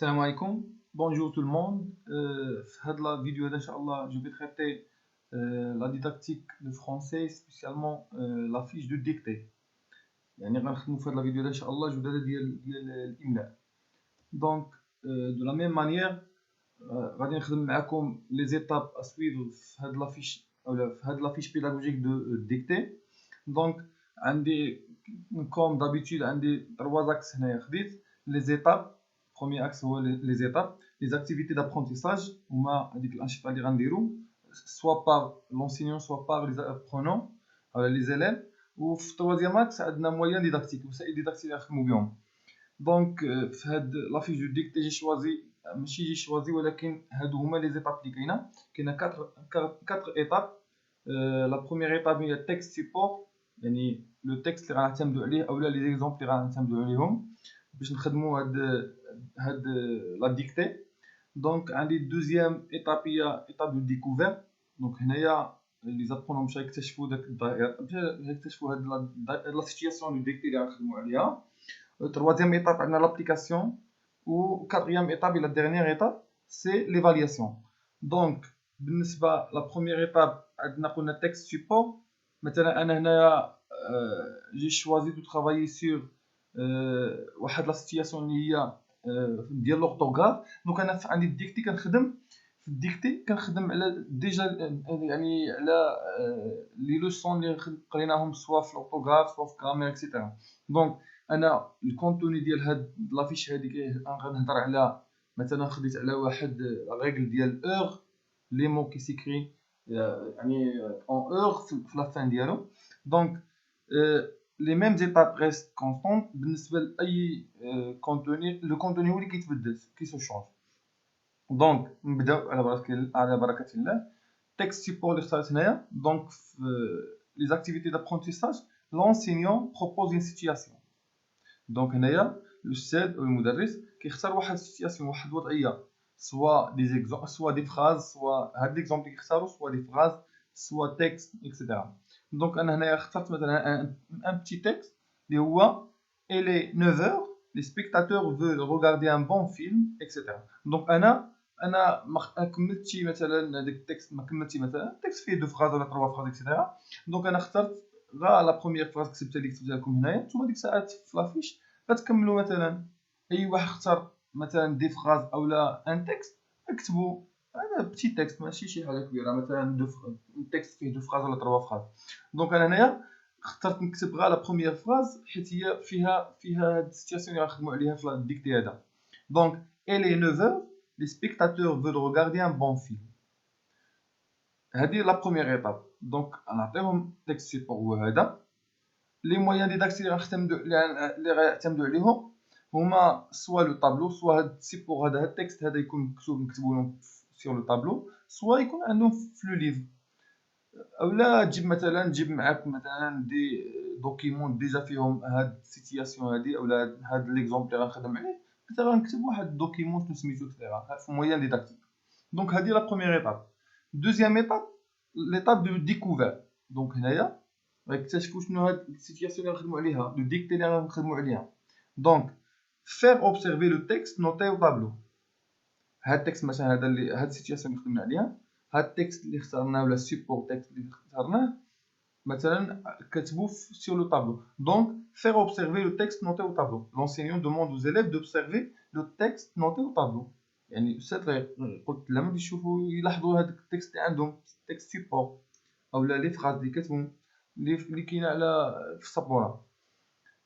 Salam alaikum, bonjour tout le monde. Dans la vidéo d'Inch'Allah, je vais traiter la didactique de français, spécialement la fiche de dictée. يعني غنخدمو في هاد la vidéo d'Inch'Allah جدادة ديال الإملاء. Donc, de la même manière, غادي نخدم معكم les étapes à suivre في هاد la fiche أو في هاد la fiche pédagogique de dictée. Donc, عندي comme d'habitude عندي 3 axes هنايا خديت les étapes. Premier axe هو les étapes, les activités d'apprentissage هما هذيك الأنشطة اللي غنديرو soit par l'enseignant soit par les apprenants les élèves. وفي troisième axe عندنا moyens didactiques وسائل ديداكتيك اللي غنخدمو بهم. دونك في هاد لافيش دو ديكتي جي شوازي ماشي جي شوازي ولكن هادو هما لي زيتاب اللي كاينه 4 ايتاب. لا بروميير ايتاب هي التكست سيبور يعني لو تكست اللي غنعتمدو عليه اولا لي زيكزامبل اللي غنعتمدو عليهم باش نخدمو هاد لا ديكتي. دونك عندي دوزيام ايتاب هي ايتاب دو ديكوفير. دونك هنايا لي زابرونون باش يكتشفوا داك الظاهره باش يكتشفوا هاد لا سيتوياسيون دو ديكتي اللي غنخدمو عليها. Troisième étape, on a l'application. Ou quatrième étape, et la dernière étape, c'est l'évaluation. Donc, la première étape, on a le texte support. Maintenant, j'ai choisi de travailler sur la situation de l'orthographe. Donc, on a une dictée في الديكتي كنخدم على ديجا يعني على لي لوسون اللي قريناهم سوا في الاورتوغراف سوا في الجرامير اكسيتيرا. دونك انا الكونتوني ديال هاد لافيش هادي غنهضر على مثلا خديت على واحد ريغل ديال اور لي مو كي سيكري يعني اون اور في لا فان ديالو. دونك لي ميم زيتاب ريست كونستونت بالنسبه لاي كونتوني. لو كونتوني هو اللي كيتبدل كي سو شونج. دونك نبداو على بركه الله. تكست سيبور اللي اختاريت هنايا. دونك في لي زاكتيفيتي دابرونتيساج لونسينيون بروبوز اون سيتوياسيون. دونك هنايا الاستاذ او المدرس كيختار واحد السيتوياسيون واحد الوضعيه سوا دي زيكزامبل سوا دي فراز سوا هاد ليكزامبل اللي كيختاروا سوا دي فراز سوا تكست اكسيتيرا. دونك انا هنايا اخترت مثلا ان بتي تكست اللي هو الي 9h les spectateurs veulent regarder un bon film etc. دونك انا ما كملتش مثلا هذاك التكست ما كملتش مثلا التكست فيه دو فراز ولا 3 فراز اكسيتيرا. دونك انا اخترت غا لا بروميير فراز كتبتها اللي كتبتها لكم هنايا. نتوما ديك الساعات في لافيش غتكملوا مثلا اي واحد اختار مثلا دي فراز اولا ان تكست اكتبوا هذا بتي تكست ماشي شي حاجه كبيره مثلا التكست فيه دو فراز ولا 3 فراز. دونك انا هنايا اخترت نكتب غا لا بروميير فراز حيت هي فيها هاد السيتوياسيون اللي غنخدموا عليها في الديكتي هذا. دونك الي 9h les spectateurs veulent regarder un bon film. هذه لا بروميير ايطاب. دونك نعطيهم تكست سيبور هو هذا. لي مويان ديداكتيك اللي غيعتمدوا عليهم هما سوا لو طابلو سوا هاد السيبور هذا التكست هذا يكون مكتوب نكتبوا لهم سور لو طابلو سوا يكون عندهم في لو ليفر اولا تجيب معاك مثلا دي دوكيمون ديجا فيهم هاد السيتياسيون هادي اولا هاد ليكزومبل اللي غنخدم عليه مثلا غنكتب واحد الدوكيمون سميتو كذا في مويان ديداكتيك. دونك هذه لا بروميير ايطاب. دوزيام ايطاب ليطاب دو ديكوفير. دونك هنايا غيكتشفوا شنو هاد السيتياسيون اللي غنخدموا عليها لو ديكتي اللي غنخدموا عليها. دونك فير اوبسيرفي لو تكست نوتي او طابلو. هاد التكست مثلا هذا اللي هاد السيتياسيون اللي خدمنا عليها هاد التكست اللي اخترناه ولا السيبور تكست اللي اخترناه مثلا كتبوه sur le tableau. Donc faire observer le texte noté au tableau. L'enseignant demande aux élèves d'observer le texte noté au tableau. يعني الاستاذ قلت لهم يشوفوا يلاحظوا هذاك التكست اللي عندهم تكست سيبور اولا لي فراز اللي كتبهم اللي كاينه على في السبوره.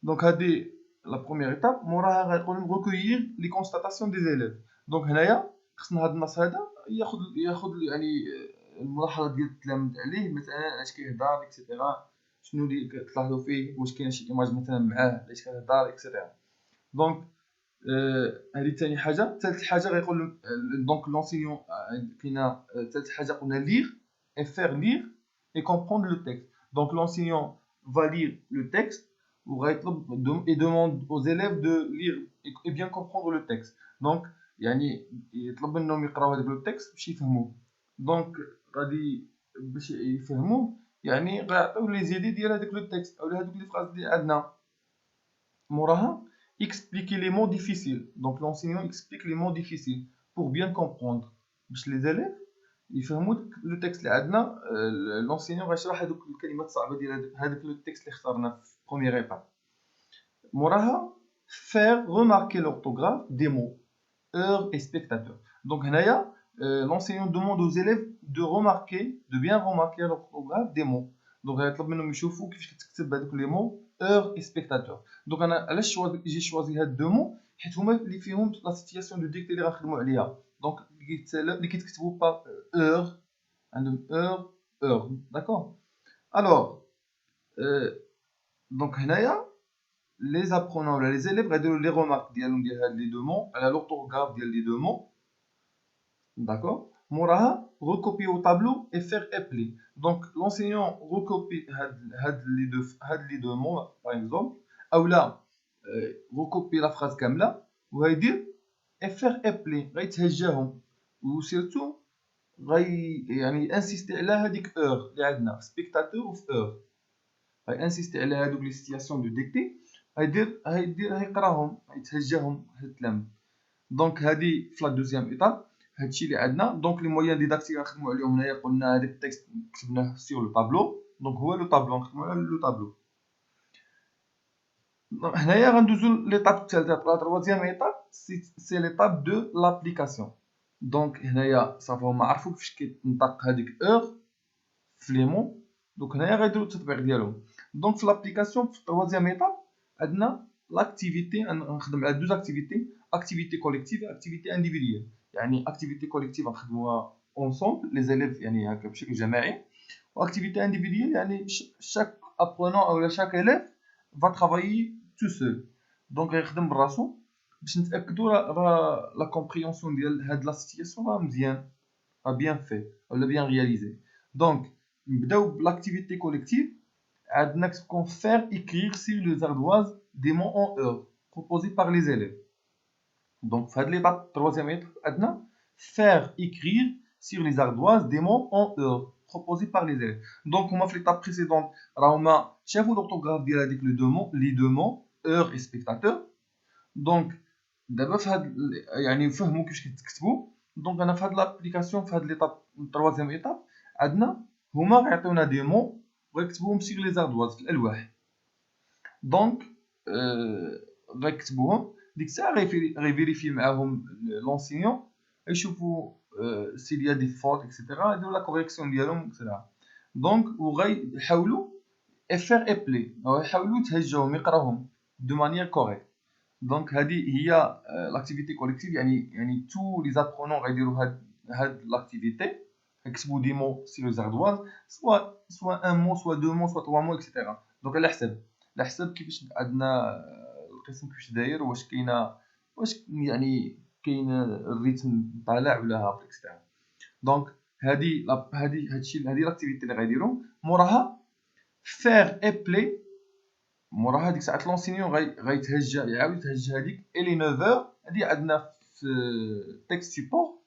دونك هذه لا بروميير ايتاب. موراها غيقول لهم recueillir les constatations des élèves. دونك هنايا خصنا هذا النص هذا ياخذ يعني الملاحظه ديال التلاميذ عليه مثلا علاش كيهضر اكسيتيرا شنو اللي كتلاحظوا فيه واش كاين شي ايماج مثلا معاه علاش كيهضر اكسيتيرا. دونك هذه ثاني حاجه. ثالث حاجه غيقول دونك لونسيون كاينه ثالث حاجه قلنا لير et faire lire et comprendre le texte. Donc l'enseignant va lire le texte et demande aux élèves de lire et bien comprendre le texte. Donc يعني يطلب منهم يقراو هذاك لو تكست باش يفهموه. دونك غادي باش يفهموه يعني غيعطيو لي زيدي ديال هذاك لو تكست اولا هذوك لي فراز اللي عندنا. موراها expliquer les mots difficiles. Donc l'enseignant explique les mots difficiles pour bien comprendre. باش les élèves يفهموا le texte اللي عندنا. l'enseignant غيشرح هذوك الكلمات الصعبة ديال هذاك le texte اللي اخترنا في première étape. موراها faire remarquer l'orthographe des mots, heures et spectateurs. Donc هنايا l'enseignant demande aux élèves de remarquer, de bien remarquer l'orthographe des mots. Donc غيطلب منهم يشوفوا كيفاش كتكتب هذوك les mots, heures et spectateurs. Donc انا علاش j'ai choisi هاد deux mots حيت هما اللي فيهم لا سيتياسيون دو ديكتي اللي غنخدموا عليها. دونك اللي كيتكتبوا با heure عندهم heure d'accord. alors donc هنايا les apprenants ولا les élèves غيديروا les remarques ديالهم ديال هاد les deux mots على l'orthographe ديال les deux mots d'accord. موراها recopier au tableau et faire épeler. donc l'enseignant recopie هاد les deux mots par exemple ou là recopier la phrase كامله وغيدير et faire épeler غيتهجاهم وسيرتو يعني انسيستي على هذيك heure اللي عندنا spectateur و heure غينسيستي على هذوك لي سيتياسيون دو ديكتي هيقراهم يتهجاهم هاد التلاميذ. دونك هادي في لا دوزيام ايطاب هادشي اللي عندنا. دونك لي مويان ديداكتيك غنخدموا عليهم هنايا قلنا هذاك التكست كتبناه سور لو طابلو. دونك هو لو طابلو نخدموا على لو طابلو. هنايا غندوزو ليطاب الثالثه لا تروازيام ايطاب سي ليطاب دو لابليكاسيون. دونك هنايا صافي هما عرفوا كيفاش كيتنطق هذيك اور في لي مون. دونك هنايا غيديروا التطبيق ديالهم. دونك في لابليكاسيون في التروازيام ايطاب عندنا لاكتيفيتي. نخدم على دوز اكتيفيتي، اكتيفيتي كوليكتيف اكتيفيتي انديفيديوال. يعني اكتيفيتي كوليكتيف غنخدموها اونصومبل لي زيليف يعني هكا بشكل جماعي، واكتيفيتي انديفيديوال يعني شاك ابرونون او شاك اليف va travailler tout seul. دونك غيخدم براسو باش نتاكدوا راه لا كومبريونسيون ديال هاد لا سيتياسيون راه مزيان، راه بيان في ولا بيان رياليزي. دونك نبداو بالاكتيفيتي كوليكتيف. عندنا كتكون faire écrire sur les ardoises des mots en heure proposés par les élèves. Donc في هاد ليطاب troisième étape عندنا faire écrire sur les ardoises des mots en heure proposés par les élèves. Donc هما في l'étape précédente راه هما شافوا l'orthographe ديال هذيك les deux mots heure et spectateur. donc دابا في هاد يعني فهموا كيفاش كيتكتبوا. دونك انا في هاد لابليكاسيون في هاد ليطاب troisième étape عندنا هما غيعطيونا دي مو غيكتبوهم سيغ لي زاردواز في الالواح. دونك غيكتبوهم ديك الساعه غيفيريفي معاهم لونسيون يشوفوا سيل يا دي فوت اكسيتيرا يديروا لا كوريكسيون ديالهم اكسيتيرا. دونك وغيحاولوا افير ايبلي يحاولوا يتهجاوهم يقراوهم دو مانيير كوريكت. دونك هذه هي لاكتيفيتي كوليكتيف. يعني تو لي زابرونون غيديروا هاد لاكتيفيتي يكتبوا دي مو سي لو زاردواز سوا ان مو سوا دو مو سوا توا مو اكسيتيرا. دونك على حسب كيفاش عندنا القسم كيفاش داير، واش يعني كاين الريتم طالع ولا هابط اكسيتيرا. دونك هادشي هادي لاكتيفيتي اللي غيديروا. موراها فير ايبلي. موراها ديك الساعه لونسينيون غيتهجى يعاود يتهجى هذيك الي 9h. هادي عندنا في تكست سيبور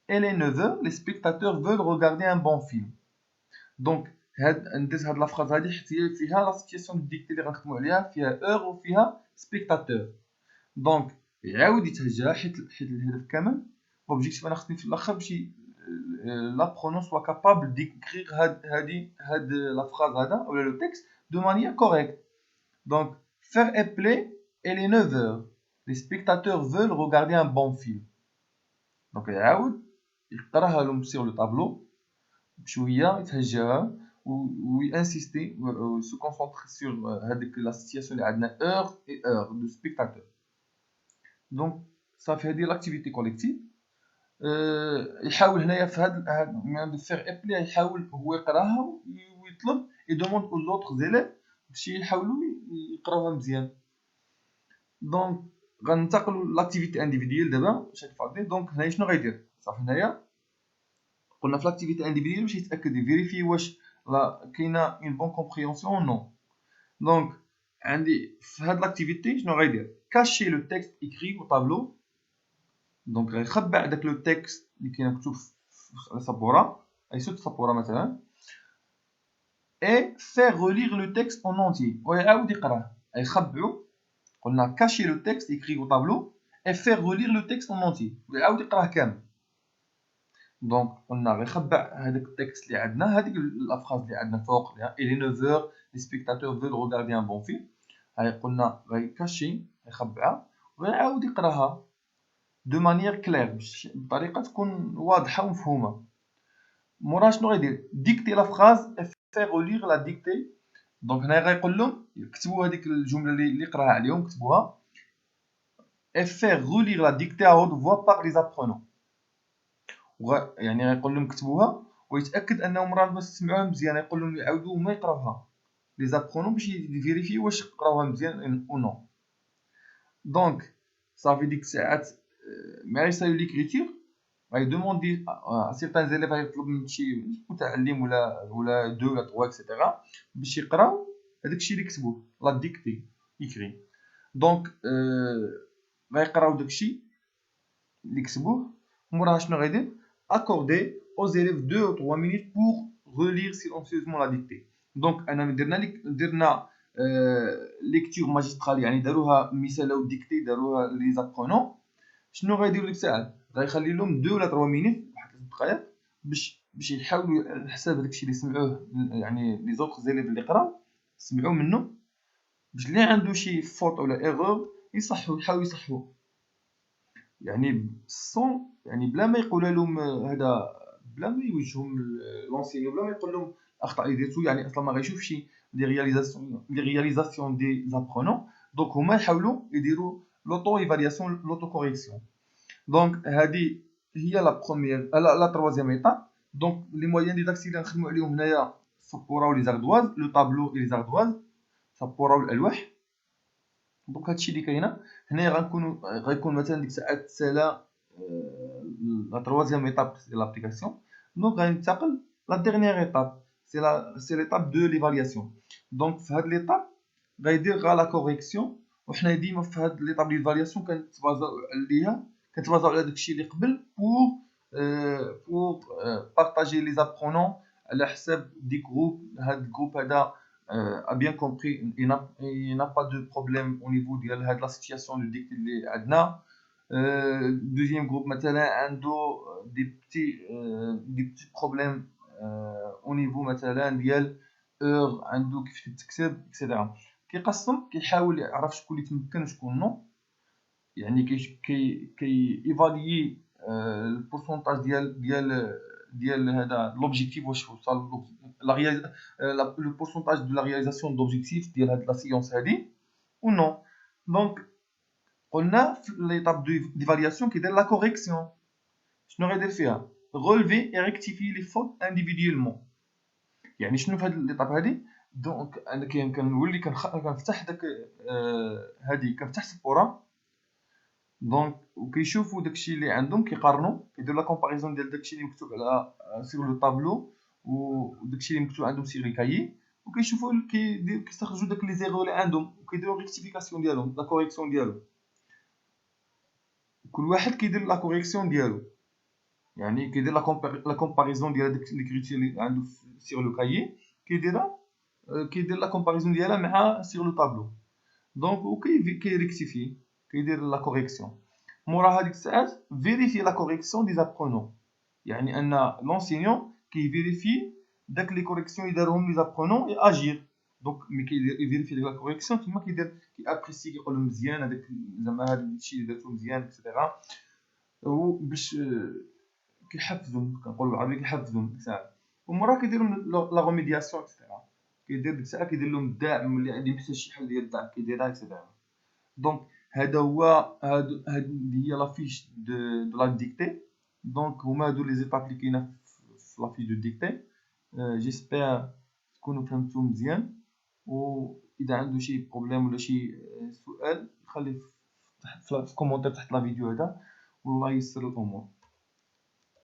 الي 9h les spectateurs veulent regarder un bon film. دونك ندير هاد لا فراز هادي حيت هي فيها لا سيتياسيون دو ديكتي اللي غنخدموا عليها، فيها اور وفيها سبيكتاتور. دونك يعاود يتهجى حيت الهدف كامل اوبجيكتيف انا خصني في الاخر باش لابرونون سوا كابابل ديكريغ هاد لا فراز هذا ولا لو تكست دو مانيير كوريكت. Donc, faire épeler, elle est 9h. Les spectateurs veulent regarder un bon film. Donc, يعاود يقراها لهم sur le tableau بشويه يتهجاها وينسيستي se concentrer sur هذيك لا سيتياسيون اللي عندنا heure et heure de spectateur. Donc, صافي هذه لاكتيفيتي كوليكتيف. يحاول هنايا في هاد faire épeler يحاول هو يقراها ويطلب يدوموند aux autres élèves باش يحاولوا يقراوها مزيان. دونك غننتقلوا لاكتيفيتي انديفيديوال دابا شاك فاضي. دونك هنايا شنو غيدير؟ صافي هنايا قلنا في لاكتيفيتي انديفيديوال باش يتاكد يفيريفي واش كاينه اون بون كومبريونسيون نو. دونك عندي في هاد لاكتيفيتي شنو غيدير؟ كاشي لو تكست ايكري او طابلو. دونك غيخبع داك لو تكست اللي كاين مكتوب في السبوره اي سوت السبوره مثلا et faire relire le texte en entier ويعاود يقراه. يخبعو قلنا cacher le texte écrit au tableau et faire relire le texte en entier ويعاود يقراه كامل. دونك قلنا غيخبع هذاك التكست اللي عندنا، هذيك الافراز اللي عندنا فوق il est 9h les spectateurs veulent regarder un bon film. هاي قلنا غيكاشي يخبعها ويعاود يقراها دو مانيير كلير بطريقه تكون واضحه ومفهومه. مورا شنو غيدير ديكتي لا فراز فيغ ليغ لا ديكتي. دونك هنا غيقول لهم كتبوا هذيك الجمله اللي قراها عليهم كتبوها فيغ غوليغ لا ديكتي ا هود فوا باغ لي زابرونون. يعني غيقول لهم كتبوها ويتاكد انهم راه باش سمعوها مزيان، يقول لهم يعاودوا هما يقراوها لي زابرونون باش يفيريفي واش قراوها مزيان او نو. دونك صافي ديك الساعات مع يسالو ليكريتور غيدوموندي سيغتان زيليف غيطلب من شي متعلم ولا 2 ولا 3 اكسيتيرا باش يقراو هذاك الشيء اللي كتبوه لا ديكتي يكري. دونك غيقراو داك الشيء اللي كتبوه موراها شنو غيدير accorder aux élèves 2 ou 3 minutes pour relire silencieusement la dictée. دونك انا درنا ليكتور ماجسترال، يعني داروها مثال ديكتي داروها لي زابرونون. شنو غيديروا ديك الساعه غيخلي لهم 2 ولا 3 مينيت واحد 3 دقائق باش يحاولوا على حساب داكشي اللي سمعوه، يعني لي زوطخ زيليف اللي قراو سمعوا منه باش اللي عنده شي فوت ولا ايرور يصحوا يحاولوا يصحوا، يعني سون يعني بلا ما يقول لهم هذا، بلا ما يوجههم لونسينيو، بلا ما يقول لهم الاخطاء اللي درتو، يعني اصلا ما غيشوفش لي رياليزاسيون دي زابرونون. دونك هما يحاولوا يديروا لوطو ايفالياسيون لوطو كوريكسيون. دونك هذه هي لا بروميير لا تروازيام ايتاب. دونك لي مويان ديداكتيك اللي غنخدموا عليهم هنايا سبوراو لي زاردواز لو طابلو اي لي زاردواز سبوراو الالواح. دونك هادشي اللي كاينه هنايا غيكون مثلا ديك الساعات تسالا لا تروازيام ايتاب ديال لابليكاسيون. دونك غننتقل لا ديرنيير ايتاب سي ليتاب دو ليفالياسيون. دونك في هاد ليتاب غيدير غا لا كوريكسيون، وحنا ديما في هاد ليطاب ديال الفالياسيون كنتبازاو على داكشي اللي قبل بور بارطاجي لي زابرونون على حساب دي جروب. هاد الجروب هذا a bien compris il n'a pas de problème au niveau ديال هاد لا سيتياسيون دو ديكت اللي عندنا. دوزيام جروب مثلا عنده دي بتي بروبليم au niveau مثلا ديال اور، عنده كيف تكتب اكسيتيرا. كيقسم كيحاول يعرف شكون اللي تمكن وشكون نو، يعني كي ايفاليي البورسونتاج ديال هذا لوبجيكتيف واش وصل لو بورسونتاج دو لا رياليزاسيون دوبجيكتيف ديال هاد لا سيونس هادي او نو. دونك قلنا في ليطاب ديفالياسيون كيدير لا كوريكسيون. شنو غيدير فيها relever et rectifier les fautes individuellement. يعني شنو في هاد ليطاب هادي دونك انا كنولي كنفتح داك هادي كنفتح سبوره. دونك وكيشوفوا داكشي اللي عندهم كيقارنوا كيديروا لا كومباريزون ديال داكشي اللي مكتوب على سير لو طابلو وداكشي اللي مكتوب عندهم سير الكايي، وكيشوفوا كيستخرجوا داك لي زيرو اللي عندهم وكيديروا ريكتيفيكاسيون ديالهم لا كوريكسيون ديالو. كل واحد كيدير لا كوريكسيون ديالو، يعني كيدير لا كومباريزون ديال داك ليكريتير اللي عنده سير لو كايي كيدير لا كومباريزون ديالها مع سير لو طابلو. دونك كيريكتيفي كيدير لا كوريكسيون. مورا هذيك الساعات فيريفي لا كوريكسيون دي زابرونون، يعني ان لونسينيون كيفيريفي داك لي كوريكسيون اللي دارهم لي زابرونون اي اجير. دونك ملي كيفيريفي داك لا كوريكسيون تما كيدير ابريسي كيقول لهم مزيان هذاك زعما هذا الشيء اللي درتو مزيان اكسيتيرا، وباش كيحفزهم كنقولوا بالعربي كيحفزهم ديك الساعه. ومورا كيديروا لا ريميدياسيون اكسيتيرا، كيدير ديك الساعه كيدير لهم الدعم اللي محتاج شي حل ديال الدعم كيديرها اكسيتيرا. دونك هذا هو هذه هي لا فيش دو لا ديكتي. دونك هما هادو لي زيتاب اللي كاينه في لا فيش دو ديكتي. جيسبر تكونوا فهمتوا مزيان، واذا عنده شي بروبليم ولا شي سؤال خليه في كومونتير تحت لا فيديو هذا، والله يسر الامور.